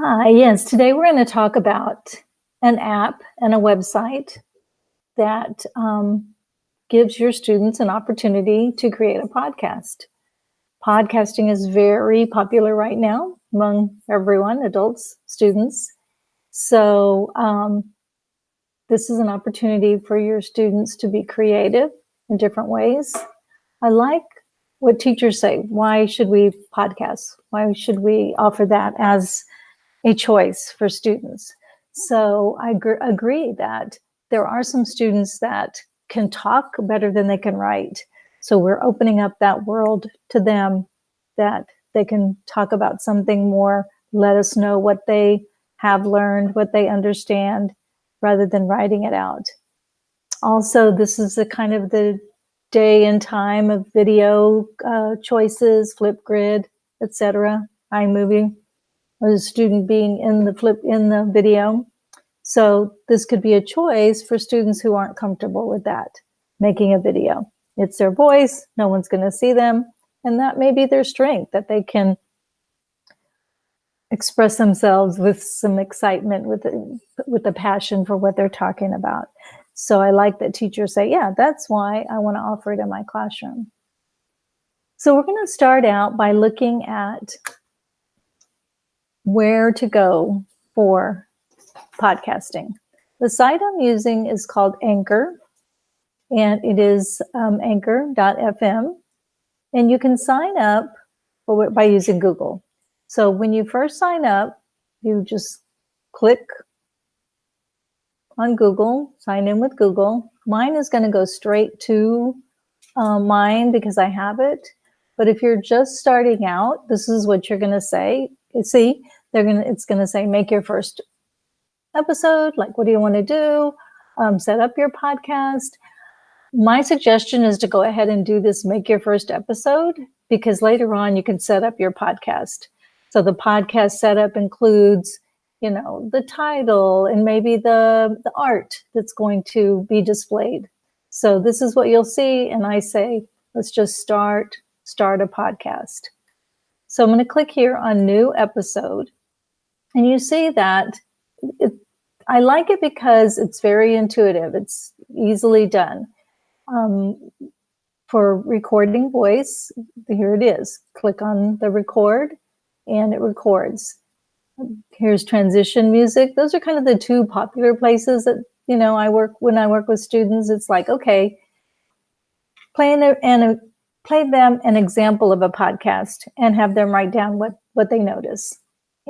Hi, yes, today we're going to talk about an app and a website that gives your students an opportunity to create a podcast. Podcasting is very popular right now among everyone, adults, students. So, this is an opportunity for your students to be creative in different ways. I like what teachers say. Why should we podcast? Why should we offer that as a choice for students? So I agree that there are some students that can talk better than they can write. So we're opening up that world to them, that they can talk about something more, let us know what they have learned, what they understand, rather than writing it out. Also, this is the kind of the day and time of video choices, Flipgrid, etc., iMovie, or the student being in the video. So this could be a choice for students who aren't comfortable with that, making a video. It's their voice, no one's going to see them, and that may be their strength, that they can express themselves with some excitement, with a passion for what they're talking about. So I like that teachers say, yeah, that's why I want to offer it in my classroom. So we're going to start out by looking at where to go for podcasting. The site I'm using is called Anchor, and it is anchor.fm. And you can sign up by using Google. So when you first sign up, you just click on Google, sign in with Google. Mine is going to go straight to mine because I have it. But if you're just starting out, this is what you're going to say. See, it's going to say, make your first episode. Like, what do you want to do? Set up your podcast. My suggestion is to go ahead and do this, make your first episode, because later on you can set up your podcast. So the podcast setup includes, the title and maybe the art that's going to be displayed. So this is what you'll see. And I say, let's just start a podcast. So I'm going to click here on new episode. And you see that I like it because it's very intuitive. It's easily done. For recording voice, here it is. Click on the record and it records. Here's transition music. Those are kind of the two popular places that, when I work with students. It's like, okay, play them an example of a podcast and have them write down what they notice.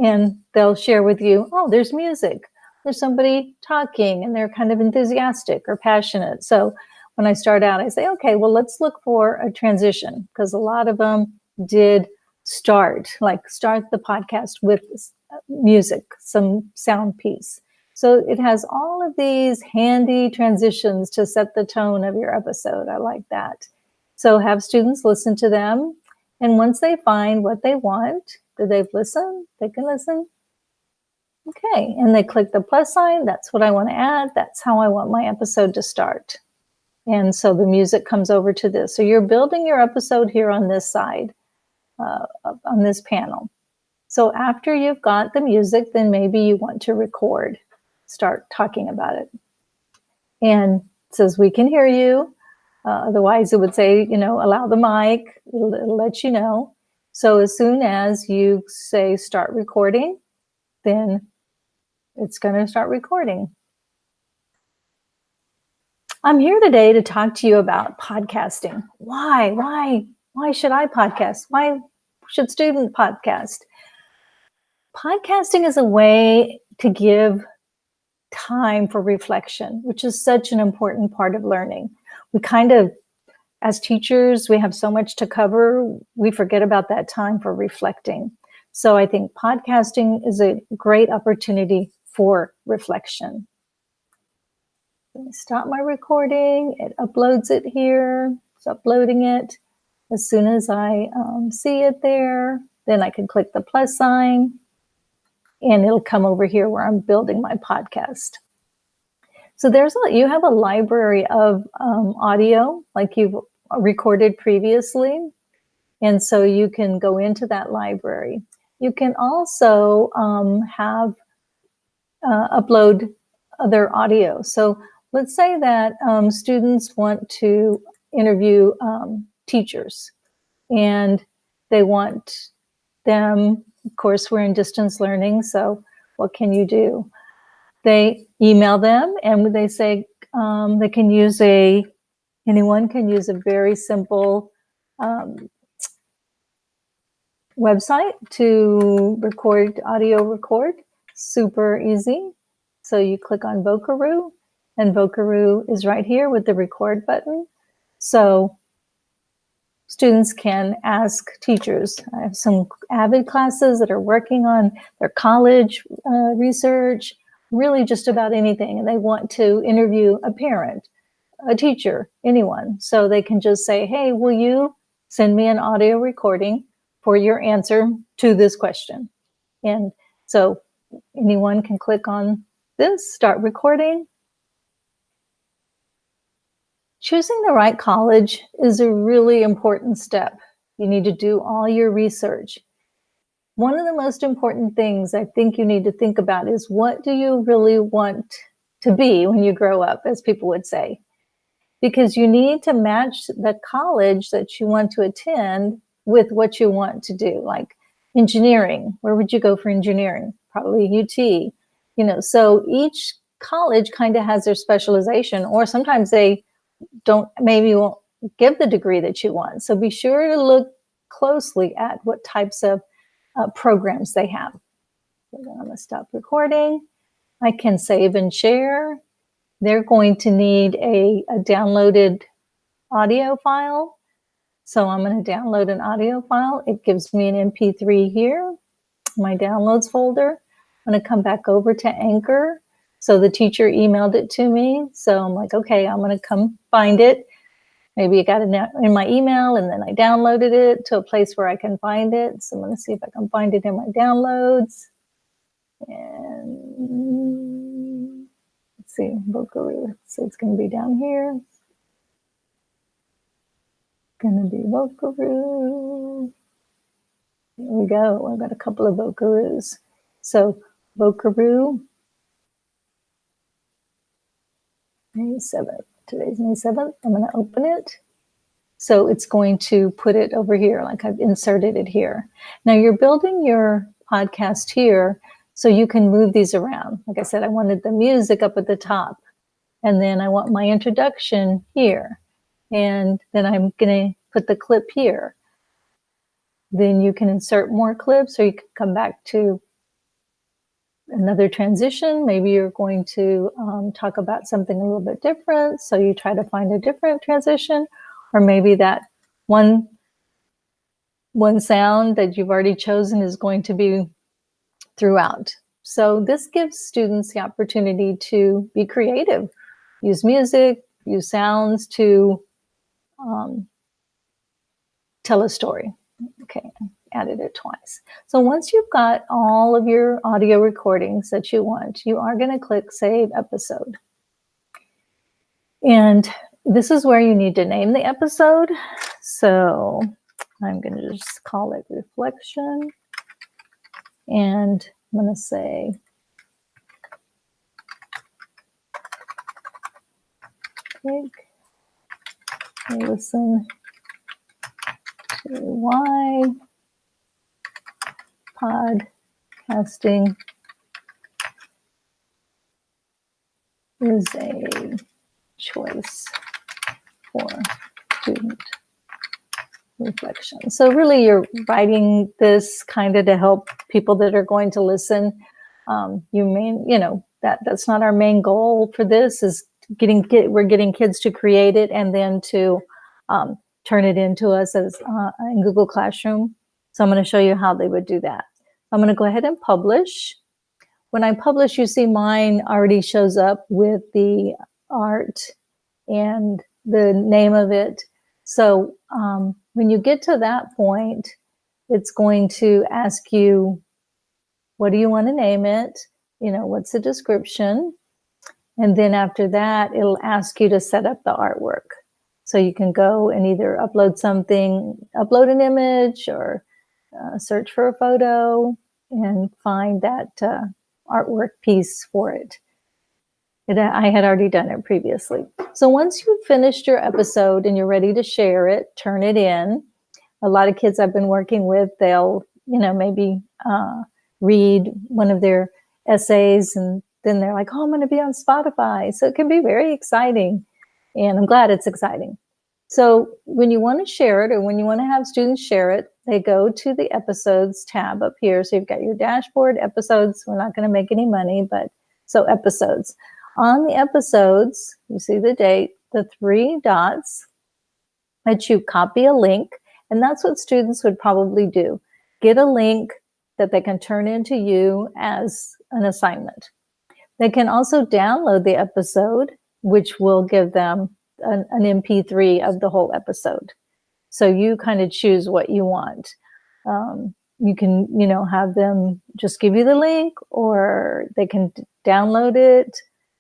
And they'll share with you, oh, there's music. There's somebody talking and they're kind of enthusiastic or passionate. So when I start out, I say, okay, well, let's look for a transition, because a lot of them did start the podcast with music, some sound piece. So it has all of these handy transitions to set the tone of your episode. I like that. So have students listen to them. And once they find what they want, that they've listened, they can listen. Okay, and they click the plus sign. That's what I want to add. That's how I want my episode to start. And so the music comes over to this. So you're building your episode here on this side, on this panel. So after you've got the music, then maybe you want to record, start talking about it. And it says, we can hear you. Otherwise, it would say, allow the mic. It'll let you know. So as soon as you say start recording, then it's going to start recording. I'm here today to talk to you about podcasting. Why should I podcast? Why should students podcast? Podcasting is a way to give time for reflection, which is such an important part of learning. We as teachers, we have so much to cover, we forget about that time for reflecting. So I think podcasting is a great opportunity for reflection. Let me stop my recording. It uploads it here. It's uploading it. As soon as I see it there, then I can click the plus sign and it'll come over here where I'm building my podcast. So you have a library of audio like you've recorded previously. And so you can go into that library. You can also have upload other audio. So let's say that students want to interview teachers, and they want them, of course, we're in distance learning, so what can you do? They email them and they say they can use anyone can use a very simple website to audio record, super easy. So you click on Vocaroo, and Vocaroo is right here with the record button. So students can ask teachers. I have some AVID classes that are working on their college research, really just about anything. And they want to interview a parent, a teacher, anyone. So they can just say, hey, will you send me an audio recording for your answer to this question? And so anyone can click on this, start recording. Choosing the right college is a really important step. You need to do all your research. One of the most important things I think you need to think about is, what do you really want to be when you grow up, as people would say? Because you need to match the college that you want to attend with what you want to do. Like engineering, where would you go for engineering? Probably UT. So each college kind of has their specialization, or sometimes they maybe won't give the degree that you want. So be sure to look closely at what types of programs they have. So then I'm going to stop recording. I can save and share. They're going to need a downloaded audio file. So I'm going to download an audio file. It gives me an MP3 here, my downloads folder. I'm going to come back over to Anchor. So the teacher emailed it to me. So I'm like, okay, I'm going to come find it. Maybe I got it in my email and then I downloaded it to a place where I can find it. So I'm going to see if I can find it in my downloads. And let's see, Vocaroo. So it's going to be down here. Going to be Vocaroo. Here we go. I've got a couple of Vocaroos. So Vocaroo. May 7th. Today's May 7th. I'm going to open it. So it's going to put it over here, like I've inserted it here. Now you're building your podcast here, so you can move these around. Like I said, I wanted the music up at the top, and then I want my introduction here. And then I'm going to put the clip here. Then you can insert more clips, or you can come back to another transition. Maybe you're going to talk about something a little bit different, so you try to find a different transition, or maybe that one sound that you've already chosen is going to be throughout. So this gives students the opportunity to be creative, use music, use sounds to tell a story. Okay, added it twice. So once you've got all of your audio recordings that you want, you are going to click Save Episode. And this is where you need to name the episode. So I'm going to just call it Reflection. And I'm going to say, listen to why podcasting is a choice for student reflection. So really you're writing this kind of to help people that are going to listen. That's not our main goal for this, is we're getting kids to create it and then to turn it into us as in Google Classroom. So I'm going to show you how they would do that. I'm going to go ahead and publish. When I publish, you see mine already shows up with the art and the name of it. So when you get to that point, it's going to ask you, what do you want to name it? What's the description? And then after that, it'll ask you to set up the artwork. So you can go and either upload an image or search for a photo and find that artwork piece for it. I had already done it previously. So once you've finished your episode and you're ready to share it, turn it in. A lot of kids I've been working with, they'll, maybe read one of their essays and then they're like, oh, I'm going to be on Spotify. So it can be very exciting. And I'm glad it's exciting. So when you want to share it or when you want to have students share it, they go to the episodes tab up here. So you've got your dashboard, episodes. We're not going to make any money, but so episodes. On the episodes, you see the date, the 3 dots, that you copy a link. And that's what students would probably do. Get a link that they can turn into you as an assignment. They can also download the episode, which will give them an MP3 of the whole episode. So you kind of choose what you want. You can, have them just give you the link, or they can download it,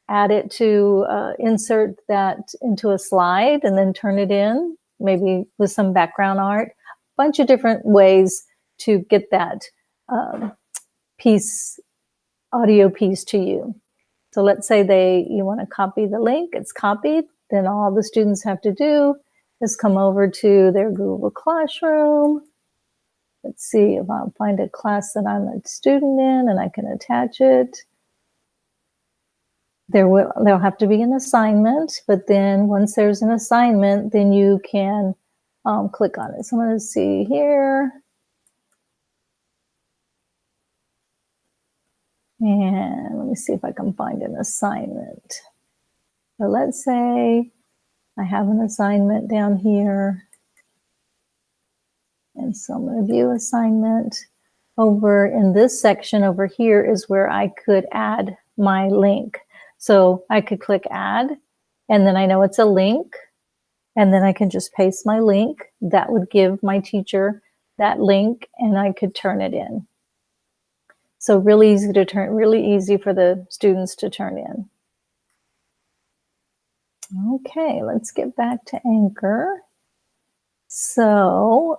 add it to insert that into a slide and then turn it in, maybe with some background art. A bunch of different ways to get that audio piece to you. So let's say you want to copy the link, it's copied, then all the students have to do is come over to their Google Classroom. Let's see if I'll find a class that I'm a student in and I can attach it. There'll have to be an assignment, but then once there's an assignment, then you can click on it. So I'm going to see here. And let me see if I can find an assignment. So let's say I have an assignment down here. And so I'm going to view assignment. Over in this section over here is where I could add my link. So I could click add, and then I know it's a link, and then I can just paste my link. That would give my teacher that link, and I could turn it in. So really easy for the students to turn in. Okay, let's get back to Anchor. So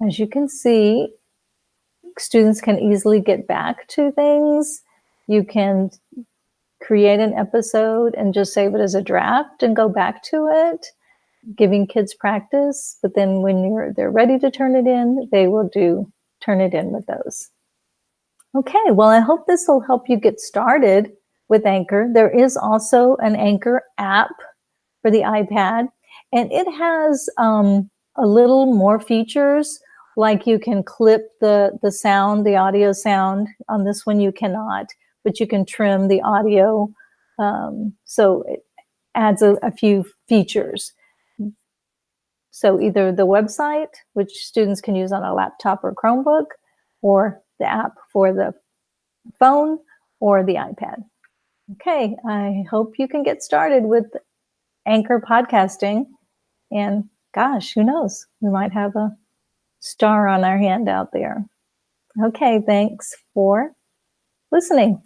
as you can see, students can easily get back to things. You can create an episode and just save it as a draft and go back to it, giving kids practice. But then when they're ready to turn it in, they will turn it in with those. Okay, well, I hope this will help you get started with Anchor. There is also an Anchor app for the iPad, and it has a little more features, like you can clip the sound, the audio sound. On this one you cannot, but you can trim the audio. So it adds a few features. So either the website, which students can use on a laptop or Chromebook, or the app for the phone or the iPad. Okay, I hope you can get started with Anchor podcasting. And gosh, who knows? We might have a star on our hand out there. Okay, thanks for listening.